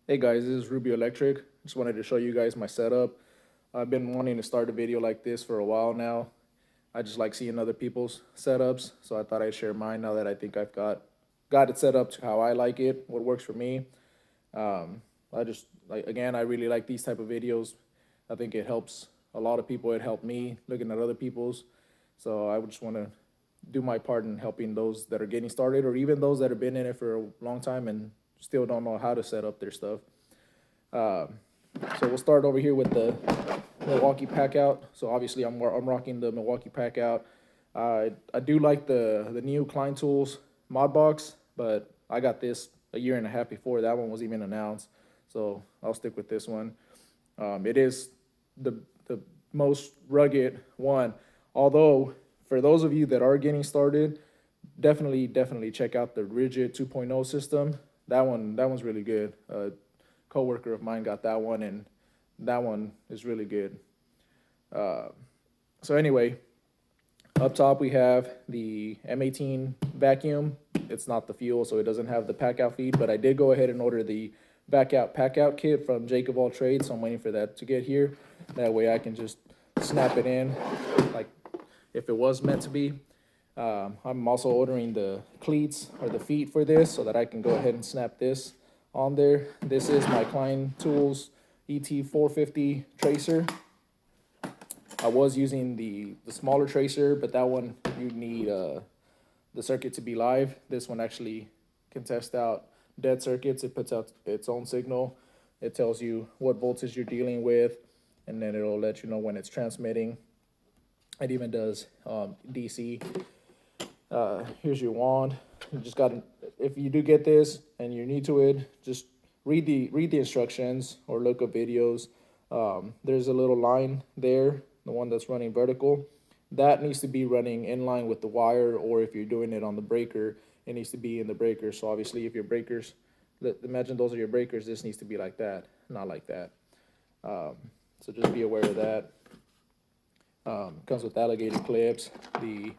Hey guys, this is Ruby Electric. Just wanted to show you guys my setup. I've been wanting to start a video like this for a while now. I just like seeing other people's setups, so I thought I'd share mine now that I think I've got it set up to how I like it, what works for me. I just like again, I really like these type of videos. I think it helps a lot of people. It helped me looking at other people's. So I would just want to do my part in helping those that are getting started, or even those that have been in it for a long time and still don't know how to set up their stuff. Um, so we'll start over here with the Milwaukee Pack Out. So obviously I'm rocking the Milwaukee Pack Out. I do like the new Klein Tools mod box, but I got this a year and a half before that one was even announced. So I'll stick with this one. It is the most rugged one. Although for those of you that are getting started, definitely check out the Rigid 2.0 system. That one's really good. Coworker of mine got that one, and that one is really good. Uh, so anyway, up top we have the M18 vacuum. It's not the fuel, so it doesn't have the pack out feed, but I did go ahead and order the back out pack out kit from Jake of all trades, so I'm waiting for that to get here. That way I can just snap it in like if it was meant to be. I'm also ordering the cleats or the feet for this so that I can go ahead and snap this on there. This is my Klein Tools ET450 tracer. I was using the smaller tracer, but that one you need the circuit to be live. This one actually can test out dead circuits. It puts out its own signal. It tells you what voltage you're dealing with, and then it'll let you know when it's transmitting. It even does DC. Here's your wand. You just got to, if you do get this and you're new to it, just read the instructions or look up videos. There's a little line there, the one that's running vertical. That needs to be running in line with the wire, or if you're doing it on the breaker, it needs to be in the breaker. So obviously if your breakers, imagine those are your breakers, this needs to be like that, not like that. So just be aware of that. Comes with alligator clips, the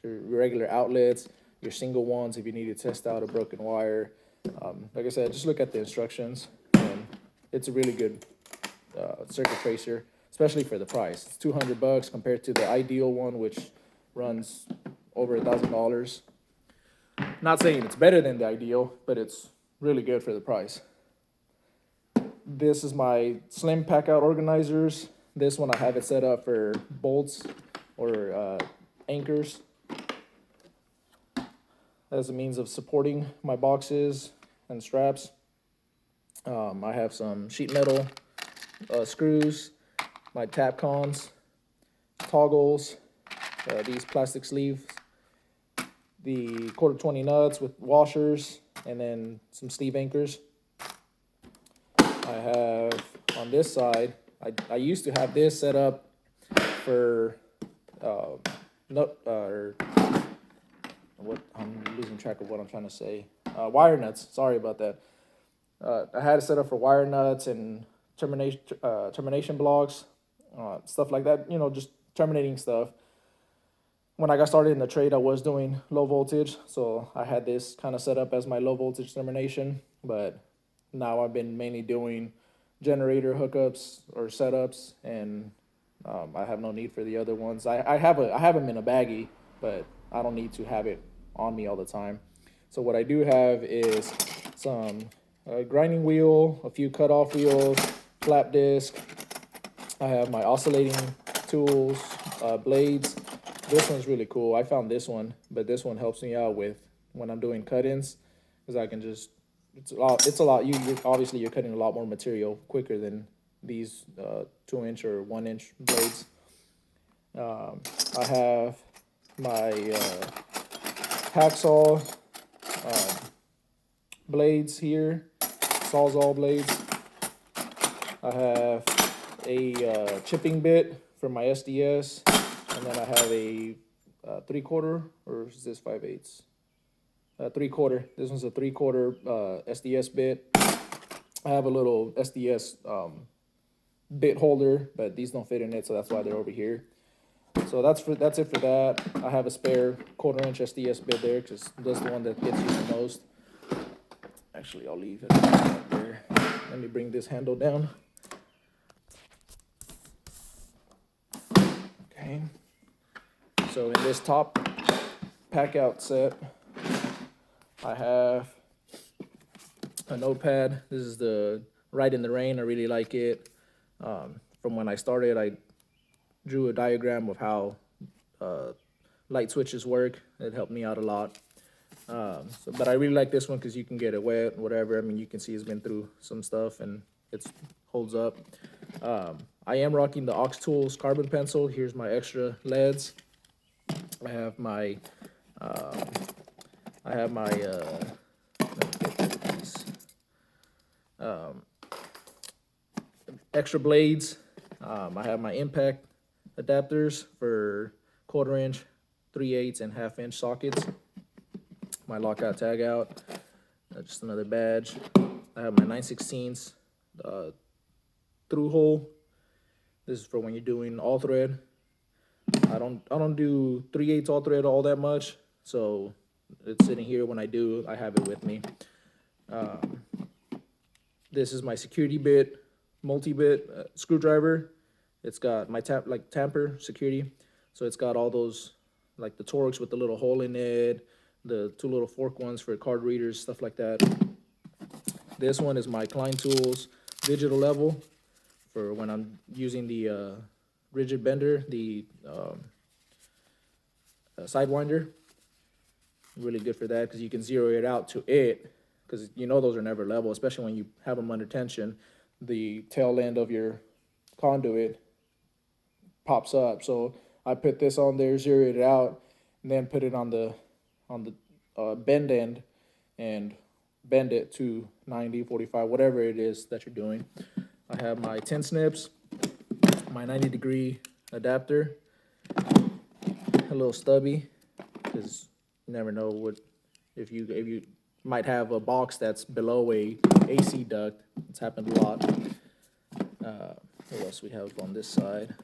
your regular outlets, your single ones if you need to test out a broken wire. Like I said, just look at the instructions, and it's a really good circuit tracer, especially for the price. It's $200 compared to the ideal one, which runs over $1,000. Not saying it's better than the ideal, but it's really good for the price. This is my slim pack out organizers. This one I have it set up for bolts or anchors as a means of supporting my boxes and straps. I have some sheet metal screws, my tap cons, toggles, these plastic sleeves, the 1/4 20 nuts with washers, and then some sleeve anchors. I have on this side, I used to have this set up for what I'm losing track of what I'm trying to say. Wire nuts. Sorry about that. I had it set up for wire nuts and termination blocks, stuff like that. You know, just terminating stuff. When I got started in the trade, I was doing low voltage, so I had this kind of set up as my low voltage termination. But now I've been mainly doing generator hookups or setups, and I have no need for the other ones. I have them in a baggie, but I don't need to have it on me all the time. So what I do have is some grinding wheel, a few cutoff wheels, flap disc. I have my oscillating tools, blades. This one's really cool. I found this one, but this one helps me out with when I'm doing cut-ins, because I can just it's a lot. You obviously you're cutting a lot more material quicker than these 2-inch or 1-inch blades. I have my hacksaw blades here, sawzall blades. I have a chipping bit for my SDS, and then I have a 3/4, or is this 5/8? 3/4. This one's a 3/4 SDS bit. I have a little SDS bit holder, but these don't fit in it, so that's why they're over here. So that's it for that. I have a spare 1/4 inch SDS bit there because that's the one that gets used the most. Actually, I'll leave it right there. Let me bring this handle down. Okay. So in this top pack out set, I have a notepad. This is the Ride in the Rain. I really like it. From when I started, I drew a diagram of how light switches work. It helped me out a lot. But I really like this one because you can get it wet, whatever. I mean, you can see it's been through some stuff and it holds up. I am rocking the Aux Tools carbon pencil. Here's my extra leads. I have my let me get these, extra blades. I have my impact adapters for 1/4 inch, 3/8, and 1/2 inch sockets. My lockout tag out, just another badge. I have my 9/16 through hole. This is for when you're doing all thread. I don't do 3/8 all thread all that much, so it's sitting here. When I do, I have it with me. This is my security bit, multi-bit screwdriver. It's got my tamper security, so it's got all those, like the Torx with the little hole in it, the 2 little fork ones for card readers, stuff like that. This one is my Klein Tools digital level for when I'm using the rigid bender, the Sidewinder. Really good for that because you can zero it out to it, because you know those are never level, especially when you have them under tension. The tail end of your conduit pops up. So I put this on there, zero it out, and then put it on the bend end and bend it to 90, 45, whatever it is that you're doing. I have my 10 snips, my 90-degree adapter, a little stubby, because you never know what if you might have a box that's below a AC duct. It's happened a lot. What else we have on this side?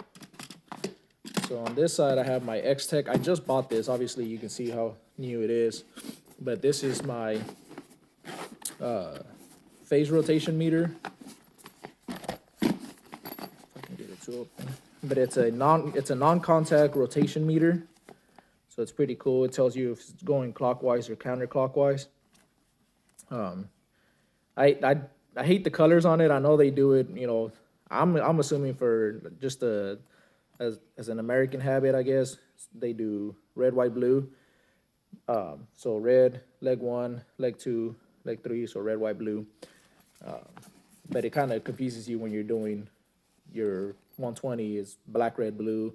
So on this side, I have my X-Tech. I just bought this. Obviously, you can see how new it is. But this is my phase rotation meter. If I can get it to open. But it's a non-contact rotation meter. So it's pretty cool. It tells you if it's going clockwise or counterclockwise. I hate the colors on it. I know they do it, you know. I'm assuming for just as an American habit, I guess. They do red, white, blue. So red, leg 1, leg 2, leg 3, so red, white, blue. But it kind of confuses you when you're doing your 120 is black, red, blue,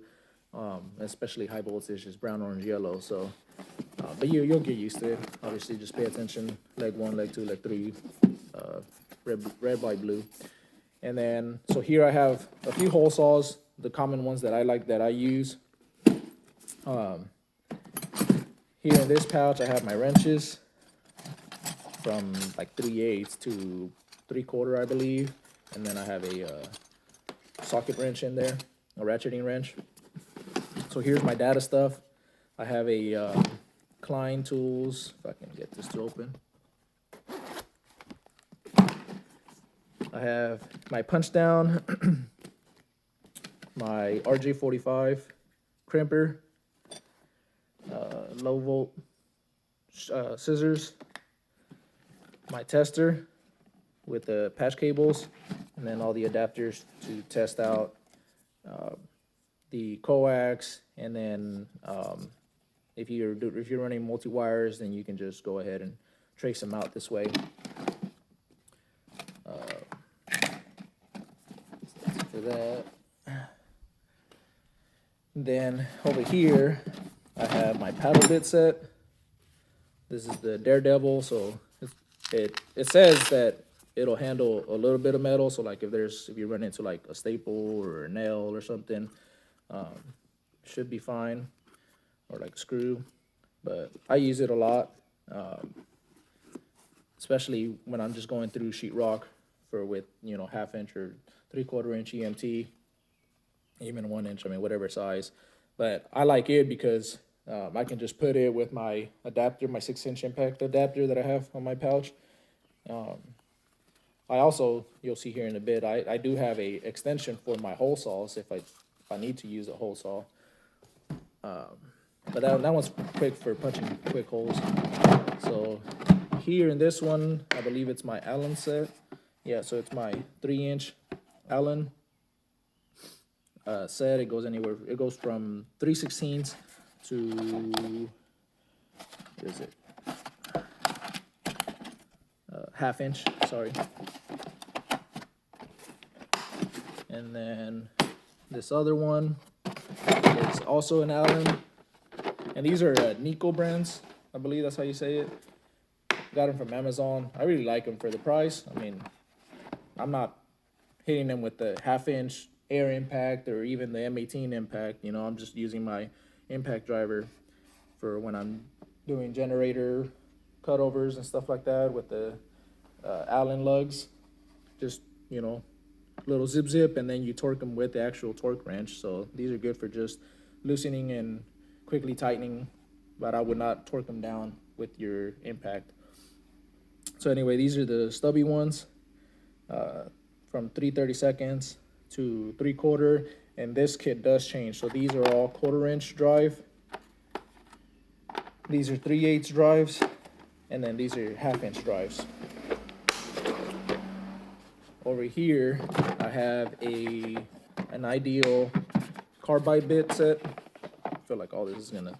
especially high voltage is brown, orange, yellow. So, but you'll get used to it. Obviously, just pay attention. Leg 1, leg 2, leg 3, red, white, blue. And then, so here I have a few hole saws, the common ones that I like, that I use. Here in this pouch, I have my wrenches from like 3/8 to 3/4, I believe. And then I have a socket wrench in there, a ratcheting wrench. So here's my data stuff. I have a Klein Tools, if I can get this to open. I have my punch down, my RJ45 crimper, low volt scissors, my tester with the patch cables, and then all the adapters to test out the coax. And then if you're running multi wires, then you can just go ahead and trace them out this way. For that. Then over here, I have my paddle bit set. This is the Daredevil, so it says that it'll handle a little bit of metal. So like if you run into like a staple or a nail or something, should be fine, or like a screw. But I use it a lot, especially when I'm just going through sheetrock with 1/2 inch or 3/4 inch EMT, even 1 inch, I mean, whatever size. But I like it because I can just put it with my adapter, my 6-inch impact adapter that I have on my pouch, I also, you'll see here in a bit, I do have a extension for my hole saws if I need to use a hole saw. But that one's quick for punching quick holes. So here in this one, I believe it's my Allen set. Yeah, so it's my 3-inch Allen set. It goes anywhere. It goes from 3/16 to, what is it? 1/2 inch. Sorry. And then this other one is also an Allen. And these are Nico brands. I believe that's how you say it. Got them from Amazon. I really like them for the price. I mean, I'm not hitting them with the 1/2 inch air impact or even the M18 impact. You know, I'm just using my impact driver for when I'm doing generator cutovers and stuff like that with the Allen lugs. Just, you know, little zip, and then you torque them with the actual torque wrench. So these are good for just loosening and quickly tightening, but I would not torque them down with your impact. So anyway, these are the stubby ones, from 3/32 to 3/4, and this kit does change. So these are all 1/4 inch drive. These are 3/8 drives, and then these are 1/2 inch drives. Over here, I have an ideal carbide bit set. I feel like all this is gonna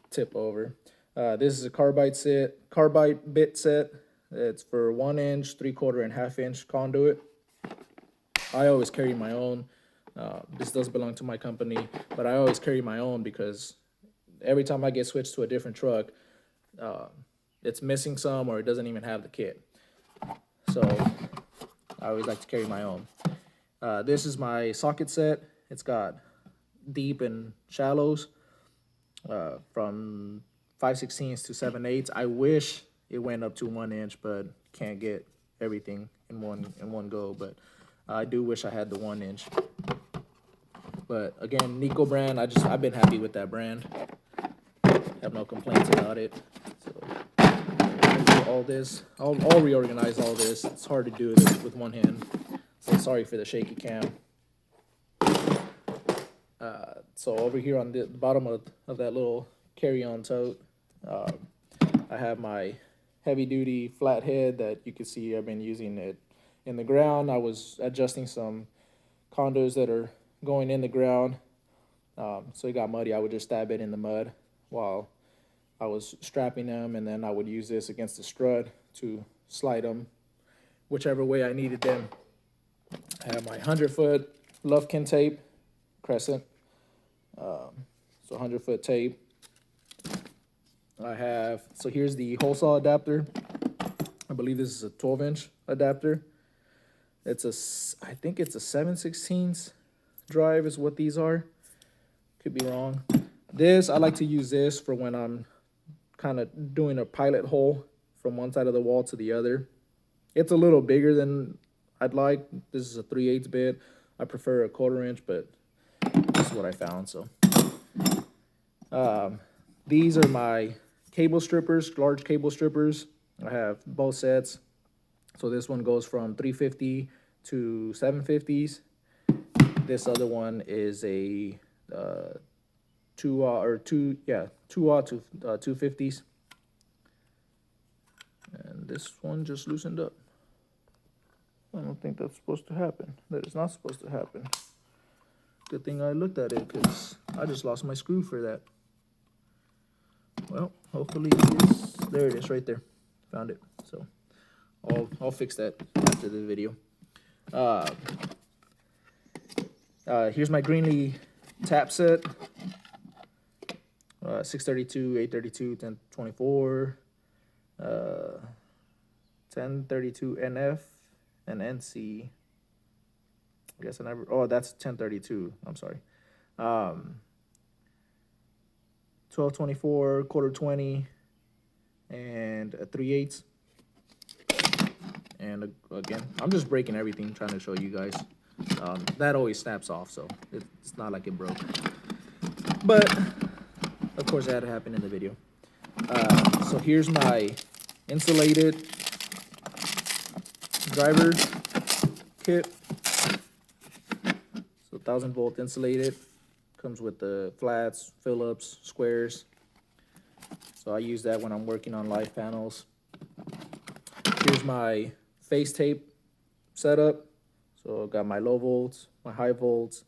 tip over. This is a carbide bit set. It's for 1 inch, 3/4, and 1/2 inch conduit. I always carry my own. This does belong to my company, but I always carry my own because every time I get switched to a different truck, it's missing some or it doesn't even have the kit. So I always like to carry my own. This is my socket set. It's got deep and shallows from 5/16 to 7/8. I wish it went up to 1 inch, but can't get everything in one go. But I do wish I had the 1 inch. But again, Nico brand. I've been happy with that brand. Have no complaints about it. So all this, I'll reorganize all this. It's hard to do this with one hand. So sorry for the shaky cam. So over here on the bottom of that little carry-on tote, I have my heavy-duty flathead that you can see I've been using it in the ground. I was adjusting some condos that are going in the ground. So it got muddy. I would just stab it in the mud while I was strapping them, and then I would use this against the strut to slide them whichever way I needed them. I have my 100-foot Lufkin tape, crescent, so 100-foot tape. So here's the hole saw adapter. I believe this is a 12-inch adapter. I think it's a 7/16 drive is what these are. Could be wrong. I like to use this for when I'm kind of doing a pilot hole from one side of the wall to the other. It's a little bigger than I'd like. This is a 3/8 bit. I prefer a 1/4 inch, but this is what I found. So these are my cable strippers, large cable strippers. I have both sets. So this one goes from 350 to 750s. This other one is a 2/0 to 250s. And this one just loosened up. I don't think that's supposed to happen. That is not supposed to happen. Good thing I looked at it, because I just lost my screw for that. Well, hopefully there it is right there. Found it. So I'll fix that after the video. Here's my Greenlee tap set. 632, 832, 1024, 1032 NF and NC. I guess that's 1032. I'm sorry. 1224, 1/4-20, and a 3/8. And again, I'm just breaking everything, trying to show you guys. That always snaps off, so it's not like it broke. But of course, that had to happen in the video. So here's my insulated driver kit. So 1000-volt insulated. Comes with the flats, Phillips, squares. So I use that when I'm working on live panels. Here's my face tape setup. So got my low volts, my high volts,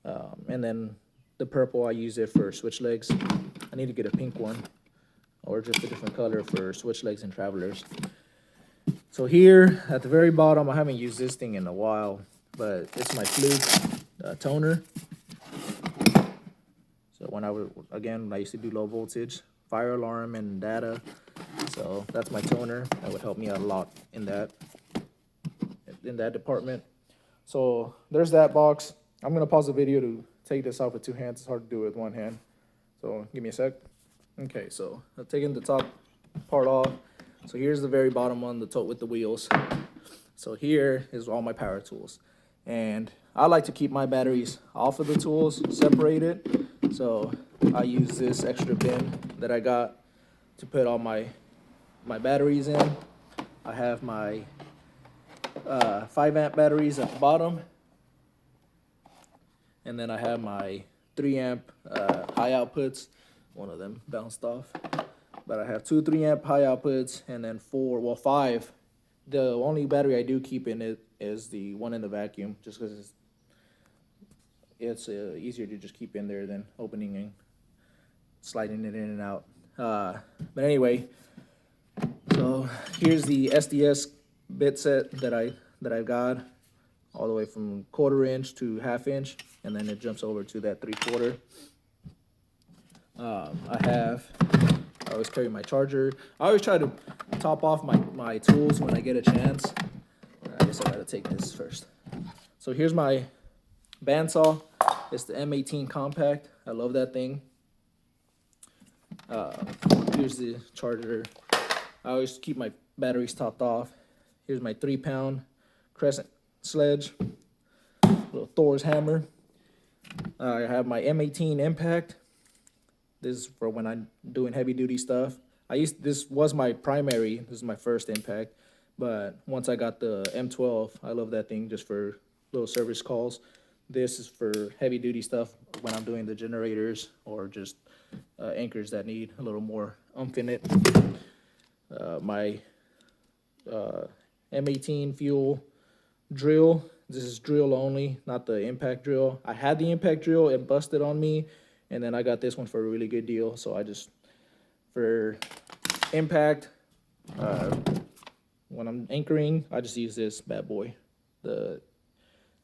and then the purple, I use it for switch legs. I need to get a pink one or just a different color for switch legs and travelers. So here at the very bottom, I haven't used this thing in a while, but it's my Fluke toner. So when I used to do low voltage, fire alarm and data. So that's my toner. That would help me out a lot in that department. So there's that box. I'm gonna pause the video to take this off with two hands. It's hard to do it with one hand. So give me a sec. Okay, so I'm taking the top part off. So here's the very bottom one, the tote with the wheels. So here is all my power tools. And I like to keep my batteries off of the tools, separated. So I use this extra bin that I got to put all my batteries in. I have my 5-amp batteries at the bottom. And then I have my 3-amp high outputs. One of them bounced off. But I have 2 3-amp high outputs and then 5. The only battery I do keep in it is the one in the vacuum, just because it's easier to just keep in there than opening and sliding it in and out. But anyway, so here's the SDS bit set that I got, all the way from 1/4 inch to 1/2 inch, and then it jumps over to that 3/4. I always carry my charger. I always try to top off my tools when I get a chance. I guess I gotta take this first. So here's my bandsaw. It's the M18 compact. I love that thing. Here's the charger. I always keep my batteries topped off. Here's my 3-pound crescent sledge, little Thor's hammer. I have my M18 impact. This is for when I'm doing heavy duty stuff. This was my primary. This is my first impact, but once I got the M12, I love that thing just for little service calls. This is for heavy duty stuff when I'm doing the generators or just anchors that need a little more oomph in it. My M18 fuel drill. This is drill only, not the impact drill. I had the impact drill, it busted on me, and then I got this one for a really good deal. So I just, for impact, when I'm anchoring, I just use this bad boy, the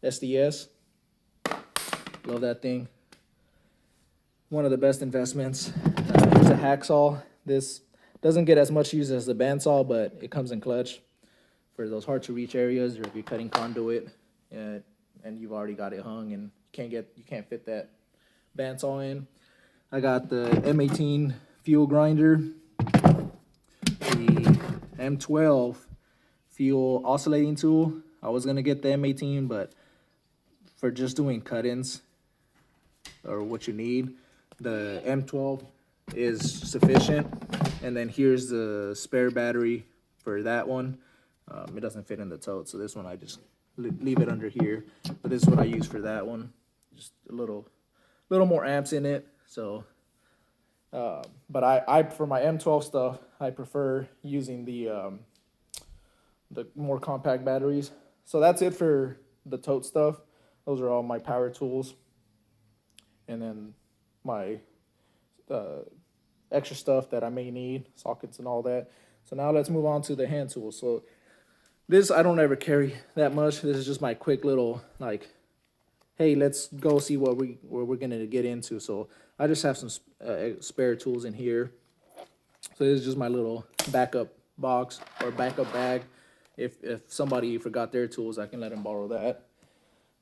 SDS. Love that thing. One of the best investments. Here's a hacksaw. This doesn't get as much use as the bandsaw, but it comes in clutch for those hard to reach areas, or if you're cutting conduit and you've already got it hung and you can't fit that bandsaw in. I got the M18 fuel grinder, the M12 fuel oscillating tool. I was gonna get the M18, but for just doing cut-ins or what you need, the M12 is sufficient. And then here's the spare battery for that one. It doesn't fit in the tote, so this one I just leave it under here. But this is what I use for that one. Just a little more amps in it. So, but I for my M12 stuff, I prefer using the more compact batteries. So that's it for the tote stuff. Those are all my power tools, and then my extra stuff that I may need, sockets and all that. So now let's move on to the hand tools. So this I don't ever carry that much. This is just my quick little, like, hey, let's go see what we're gonna get into. So I just have some spare tools in here. So this is just my little backup box or backup bag. If somebody forgot their tools, I can let them borrow that.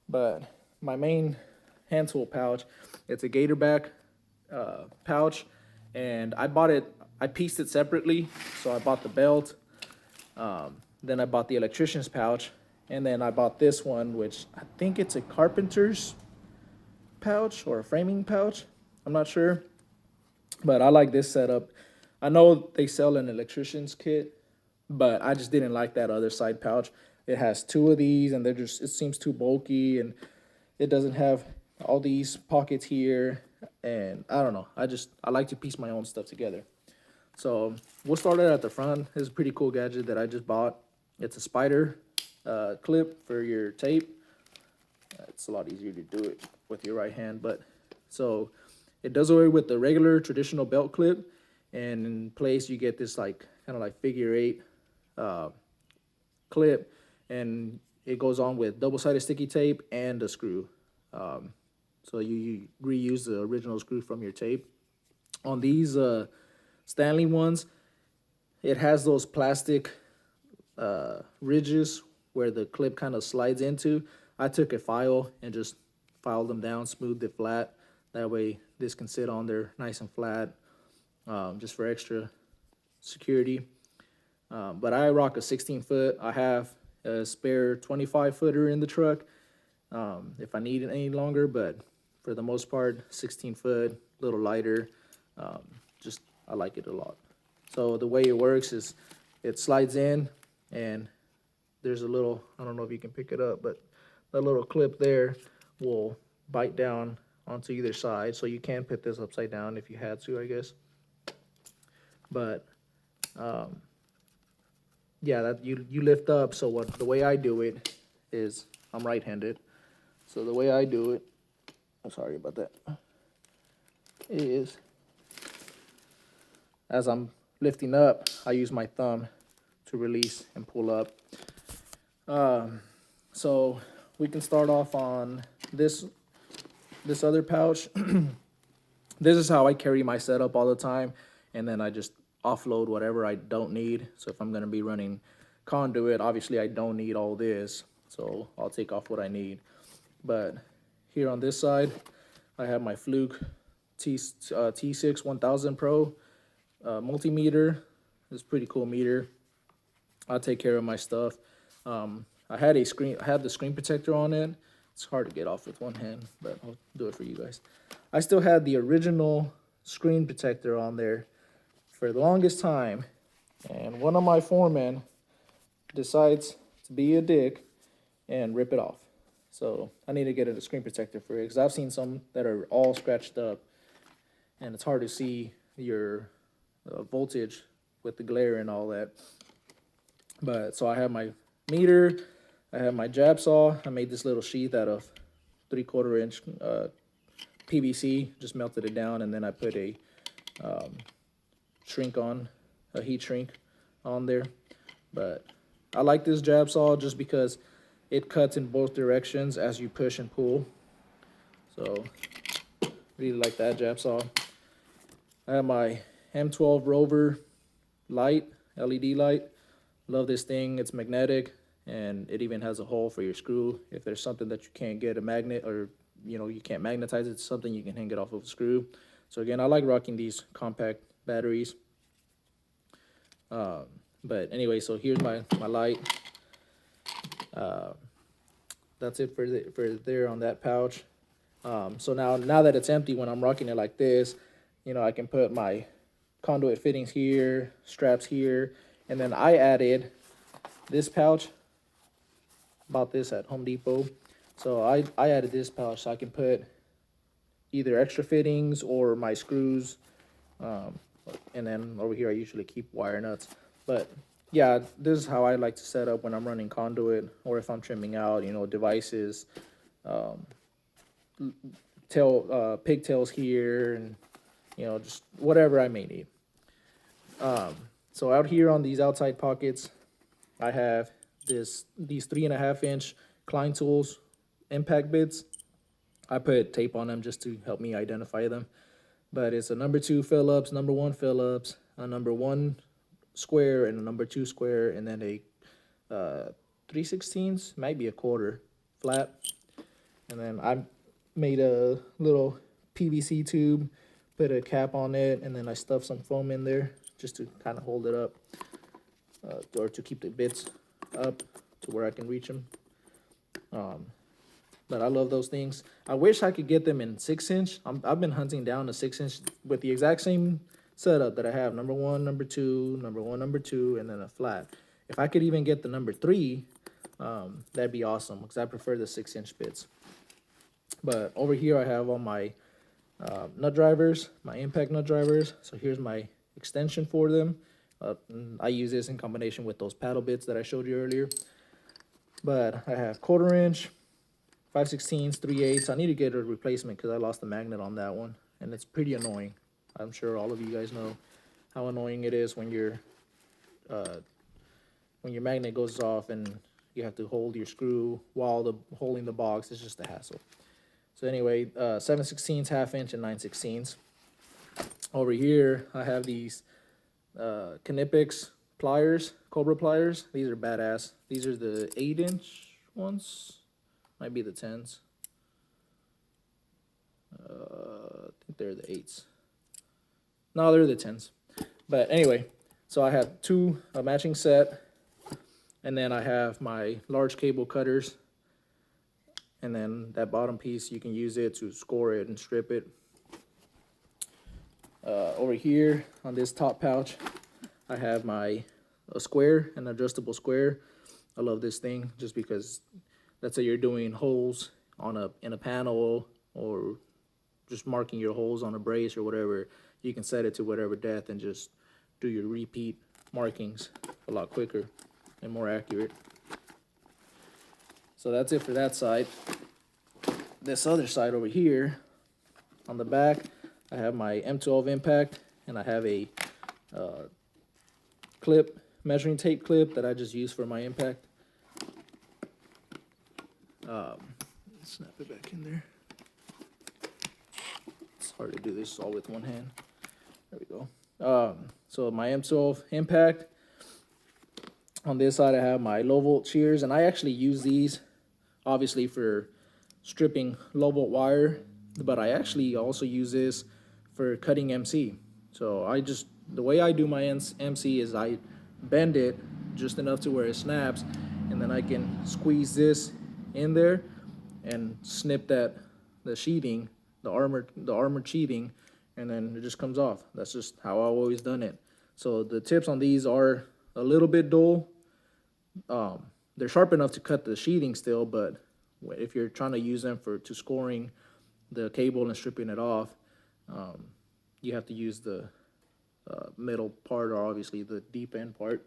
But my main hand tool pouch, it's a gator back pouch, and I pieced it separately. So I bought the belt, then I bought the electrician's pouch, and then I bought this one, which I think it's a carpenter's pouch or a framing pouch. I'm not sure, but I like this setup. I know they sell an electrician's kit, but I just didn't like that other side pouch. it has two of these, and it seems too bulky, and it doesn't have all these pockets here. And I don't know. I like to piece my own stuff together. So we'll start it at the front. This is a pretty cool gadget that I just bought. It's a spider clip for your tape. It's a lot easier to do it with your right hand, but so it does away with the regular traditional belt clip, and in place you get this like kind of like figure-8 clip, and it goes on with double-sided sticky tape and a screw. So you reuse the original screw from your tape. On these Stanley ones, it has those plastic ridges where the clip kind of slides into. I took a file and just filed them down, smoothed it flat. That way this can sit on there nice and flat, just for extra security. But I rock a 16-foot. I have a spare 25-footer in the truck if I need it any longer, but for the most part, 16-foot, a little lighter. Just I like it a lot. So the way it works is it slides in, and there's a little, I don't know if you can pick it up, but that little clip there will bite down onto either side. So you can put this upside down if you had to, I guess. But yeah, that you lift up. So the way I do it is, I'm right-handed. So the way I do it, I'm sorry about that, is as I'm lifting up, I use my thumb to release and pull up. So we can start off on this other pouch. This is how I carry my setup all the time, and then I just offload whatever I don't need. So if I'm going to be running conduit, obviously I don't need all this, so I'll take off what I need. But here on this side, I have my Fluke T6 1000 Pro multimeter. It's a pretty cool meter. I'll take care of my stuff. I had the screen protector on it. It's hard to get off with one hand, but I'll do it for you guys. I still had the original screen protector on there for the longest time, and one of my foremen decides to be a dick and rip it off. So I need to get a screen protector for it, because I've seen some that are all scratched up, and it's hard to see your voltage with the glare and all that. But so I have my meter, I have my jab saw. I made this little sheath out of 3/4 inch PVC, just melted it down, and then I put a heat shrink on there. But I like this jab saw just because it cuts in both directions as you push and pull. So really like that jab saw. I have my M12 Rover light, LED light. Love this thing. It's magnetic, and it even has a hole for your screw. If there's something that you can't get a magnet, or you can't magnetize it to something, you can hang it off of a screw. So again, I like rocking these compact batteries. But anyway, so here's my light. That's it for there on that pouch. So now that it's empty, when I'm rocking it like this, I can put my conduit fittings here, straps here, and then I added this pouch. Bought this at Home Depot. So I added this pouch so I can put either extra fittings or my screws. And then over here I usually keep wire nuts. But yeah, this is how I like to set up when I'm running conduit, or if I'm trimming out, devices, pigtails here, and just whatever I may need. So out here on these outside pockets, I have these 3.5 inch Klein Tools impact bits. I put tape on them just to help me identify them. But it's a number 2 Phillips, number 1 Phillips, a number 1 square, and a number 2 square, and then a 3/16, might be a quarter flat. And then I made a little PVC tube, put a cap on it, and then I stuffed some foam in there just to kind of hold it up, or to keep the bits up to where I can reach them. But I love those things. I wish I could get them in 6-inch. I've been hunting down a 6-inch with the exact same setup that I have: number 1, number 2, number 1, number 2, and then a flat. If I could even get the number 3, that'd be awesome because I prefer the 6-inch bits. But over here I have all my nut drivers, my impact nut drivers. So here's my extension for them. I use this in combination with those paddle bits that I showed you earlier. But I have 1/4 inch, 5/16, 3/8. I need to get a replacement because I lost the magnet on that one, and it's pretty annoying. I'm sure all of you guys know how annoying it is when your magnet goes off and you have to hold your screw while holding the box. It's just a hassle. So anyway, 7/16, 1/2 inch, and 9/16. Over here, I have these Knipex pliers, Cobra pliers. These are badass. These are the 8-inch ones. Might be the 10s. I think they're the 8s. No, they're the 10s. But anyway, so I have a matching set. And then I have my large cable cutters. And then that bottom piece, you can use it to score it and strip it. Over here on this top pouch, I have a square, an adjustable square. I love this thing just because let's say you're doing holes in a panel or just marking your holes on a brace or whatever. You can set it to whatever depth and just do your repeat markings a lot quicker and more accurate. So that's it for that side. This other side over here, on the back, I have my M12 impact, and I have a clip, measuring tape clip that I just use for my impact. Snap it back in there. It's hard to do this all with one hand. There we go. So my M12 impact. On this side, I have my low volt shears, and I actually use these obviously for stripping low volt wire, but I actually also use this for cutting MC. So the way I do my MC is I bend it just enough to where it snaps, and then I can squeeze this in there and snip the sheeting, the armored sheeting, and then it just comes off. That's just how I've always done it. So the tips on these are a little bit dull. They're sharp enough to cut the sheeting still, but if you're trying to use them to scoring the cable and stripping it off, you have to use the middle part, or obviously the deep end part.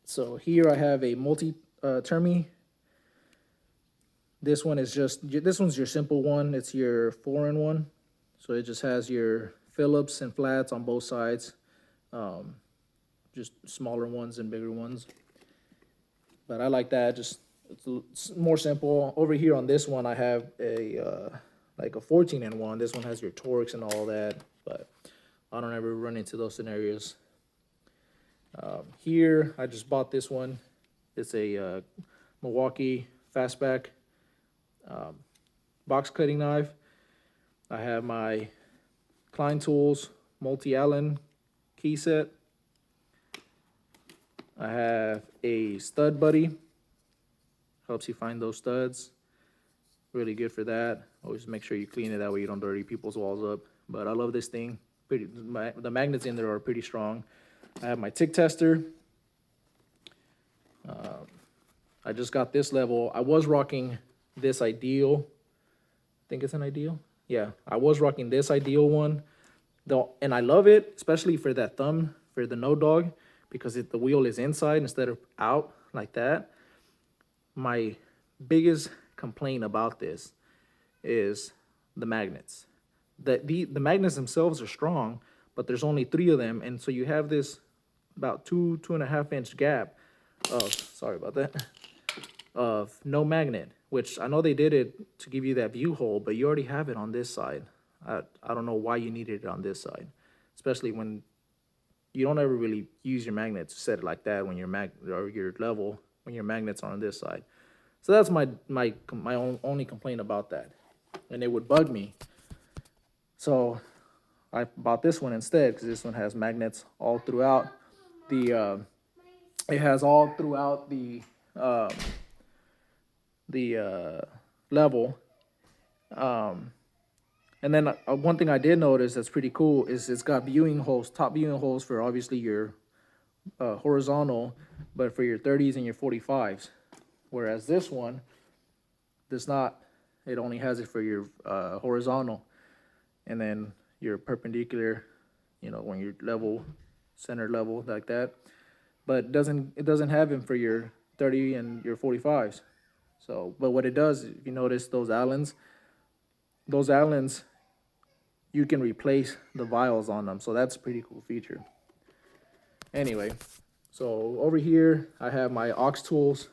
So here I have a multi-termi. This one's your simple one. It's your 4-in-1. So it just has your Phillips and flats on both sides. Just smaller ones and bigger ones. But I like that. It's more simple. Over here on this one, I have like a 14-in-1. This one has your Torx and all that, but I don't ever run into those scenarios. Here, I just bought this one. It's a Milwaukee Fastback box cutting knife. I have my Klein Tools multi-Allen key set. I have a stud buddy. Helps you find those studs. Really good for that. Always make sure you clean it, that way you don't dirty people's walls up. But I love this thing. The magnets in there are pretty strong. I have my tick tester. I just got this level. I was rocking this Ideal. I think it's an Ideal. Yeah, I was rocking this Ideal one. And I love it, especially for that thumb, for the no dog, because the wheel is inside instead of out like that. My biggest complaint about this is the magnets. The magnets themselves are strong, but there's only 3 of them, and so you have this about 2.5 inch gap of, sorry about that, of no magnet, which I know they did it to give you that view hole, but you already have it on this side. I don't know why you needed it on this side, especially when you don't ever really use your magnet to set it like that when your level, when your magnets are on this side. So that's my only complaint about that, and it would bug me. So I bought this one instead because this one has magnets all throughout the. It has all throughout the level. And then one thing I did notice that's pretty cool is it's got viewing holes, top viewing holes for obviously your horizontal, but for your 30s and your 45s. Whereas this one does not. It only has it for your horizontal, and then your perpendicular, you know, when you're level, center level like that. But it doesn't have them for your 30 and your 45s. So, but what it does, if you notice those Allens, you can replace the vials on them. So that's a pretty cool feature. Anyway, so over here I have my Aux Tools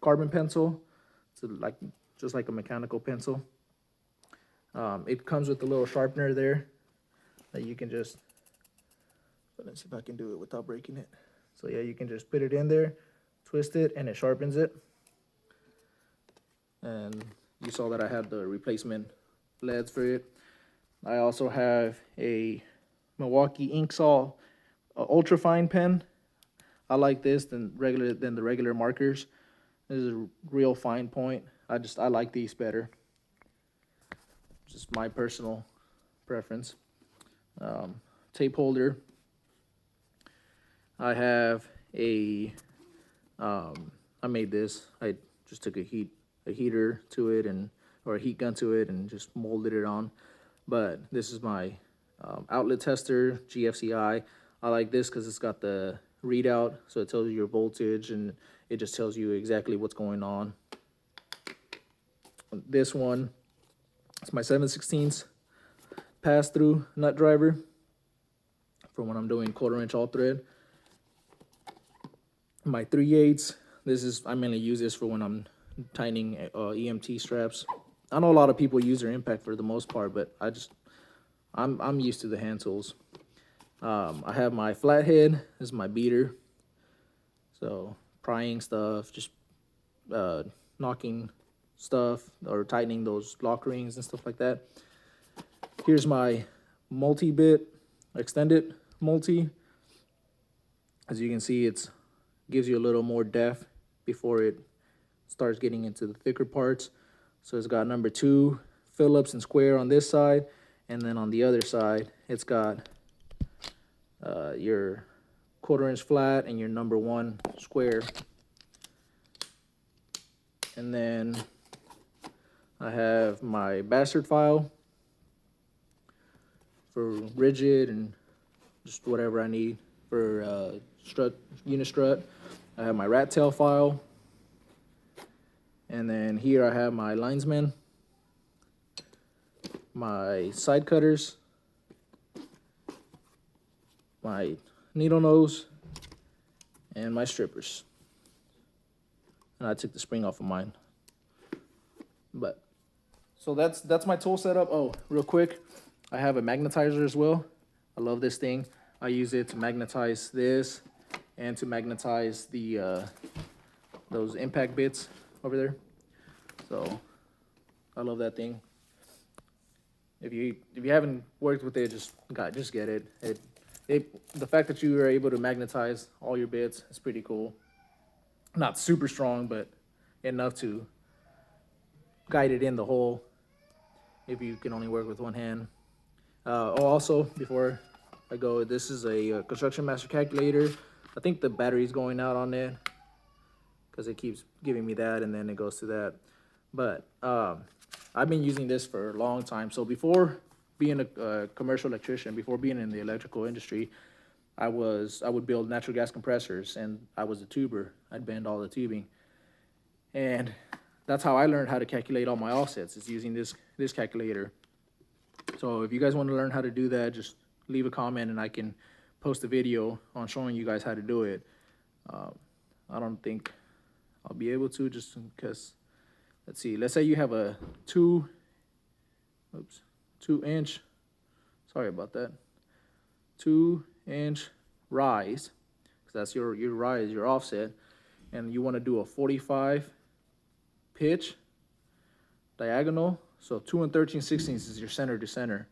carbon pencil. It's like just like a mechanical pencil. It comes with a little sharpener there that you can just, let's see if I can do it without breaking it. So yeah, you can just put it in there, twist it, and it sharpens it. And you saw that I had the replacement leads for it. I also have a Milwaukee Inksol ultra fine pen. I like this than the regular markers. This is a real fine point. I like these better. Just my personal preference. Tape holder. I have a I made this. I just took a heater to it or a heat gun to it and just molded it on. But this is my outlet tester, GFCI. I like this because it's got the readout, so it tells you your voltage and it just tells you exactly what's going on. This one, it's my 7/16 pass-through nut driver for when I'm doing 1/4 inch all thread. My 3/8, I mainly use this for when I'm tightening EMT straps. I know a lot of people use their impact for the most part, but I'm used to the hand tools. I have my flathead. This is my beater. So prying stuff, just knocking stuff or tightening those lock rings and stuff like that. Here's my multi-bit, extended multi. As you can see, it gives you a little more depth before it starts getting into the thicker parts. So it's got number 2 Phillips and square on this side, and then on the other side it's got your 1/4 inch flat and your number 1 square. And then I have my bastard file for rigid and just whatever I need for unit strut. I have my rat tail file. And then here I have my linesman, my side cutters, my needle nose, and my strippers. And I took the spring off of mine. But so that's my tool setup. Oh, real quick, I have a magnetizer as well. I love this thing. I use it to magnetize this and to magnetize the those impact bits over there. So I love that thing. If you haven't worked with it, just get it. The fact that you are able to magnetize all your bits is pretty cool. Not super strong, but enough to guide it in the hole if you can only work with one hand. Also, before I go, this is a Construction Master calculator. I think the battery's going out on it because it keeps giving me that and then it goes to that. But I've been using this for a long time. So before being a commercial electrician, before being in the electrical industry, I would build natural gas compressors, and I was a tuber. I'd bend all the tubing, and that's how I learned how to calculate all my offsets, is using this calculator. So if you guys want to learn how to do that, just leave a comment and I can post a video on showing you guys how to do it. I don't think I'll be able to, just because, let's see, let's say you have a 2 inch, sorry about that, 2 inch rise, because that's your rise, your offset, and you want to do a 45 pitch diagonal. So 2 13/16 is your center to center.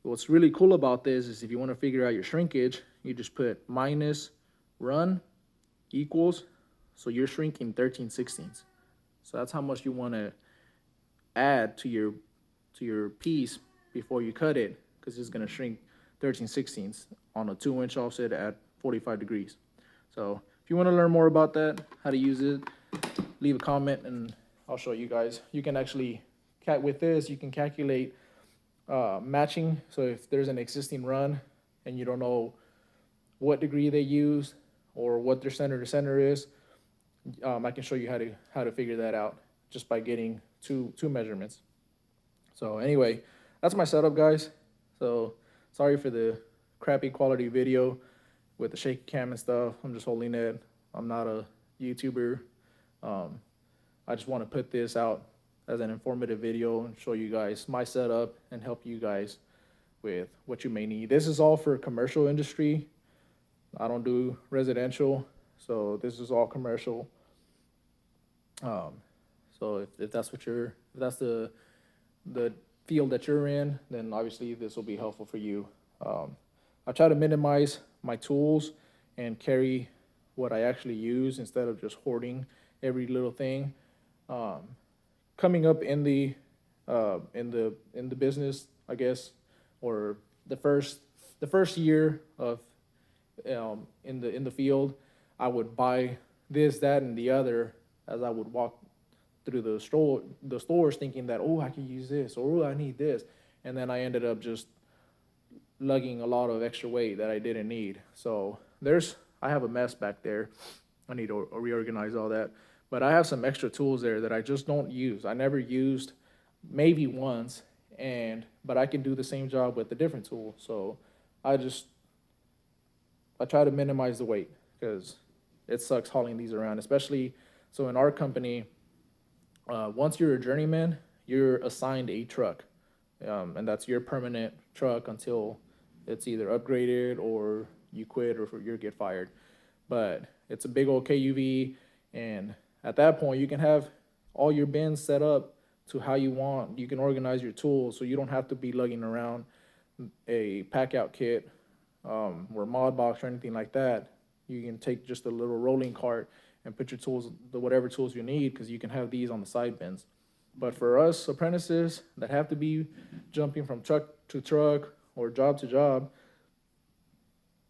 What's really cool about this is if you want to figure out your shrinkage, you just put minus run equals, so you're shrinking 13/16. So that's how much you want to add to your piece before you cut it, because it's going to shrink 13/16 on a 2 inch offset at 45 degrees. So if you want to learn more about that, how to use it, leave a comment and I'll show you guys. You can actually, with this, you can calculate matching. So if there's an existing run and you don't know what degree they use or what their center to center is, I can show you how to figure that out just by getting two measurements. So anyway, that's my setup, guys. So sorry for the crappy quality video with the shaky cam and stuff. I'm just holding it. I'm not a YouTuber. I just want to put this out as an informative video and show you guys my setup and help you guys with what you may need. This is all for commercial industry. I don't do residential, so this is all commercial. So if that's what if that's the field that you're in, then obviously this will be helpful for you. I try to minimize my tools and carry what I actually use instead of just hoarding every little thing. Coming up in the business, I guess, or the first year of in the field, I would buy this, that, and the other as I would walk through the stores thinking that, oh, I can use this, or oh, I need this, and then I ended up just lugging a lot of extra weight that I didn't need. So I have a mess back there. I need to reorganize all that. But I have some extra tools there that I just don't use. I never used, maybe once, but I can do the same job with a different tool. So I try to minimize the weight because it sucks hauling these around, especially so in our company. Once you're a journeyman, you're assigned a truck, and that's your permanent truck until it's either upgraded or you quit or you get fired. But it's a big old KUV, and at that point, you can have all your bins set up to how you want. You can organize your tools so you don't have to be lugging around a pack out kit or mod box or anything like that. You can take just a little rolling cart and put your tools, whatever tools you need, because you can have these on the side bins. But for us apprentices that have to be jumping from truck to truck or job to job,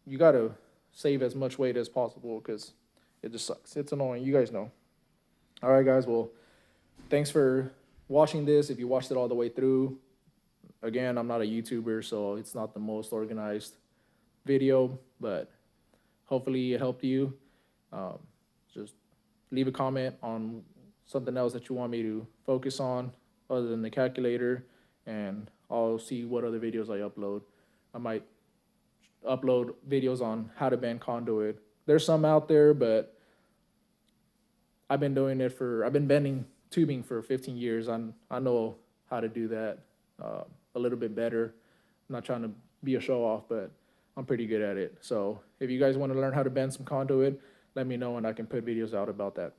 you got to save as much weight as possible because it just sucks. It's annoying. You guys know. All right, guys. Well, thanks for watching this. If you watched it all the way through, again, I'm not a YouTuber, so it's not the most organized video, but hopefully it helped you. Just leave a comment on something else that you want me to focus on other than the calculator, and I'll see what other videos I upload. I might upload videos on how to bend conduit. There's some out there, but I've been bending tubing for 15 years. I know how to do that a little bit better. I'm not trying to be a show off, but I'm pretty good at it. So if you guys want to learn how to bend some conduit, let me know and I can put videos out about that.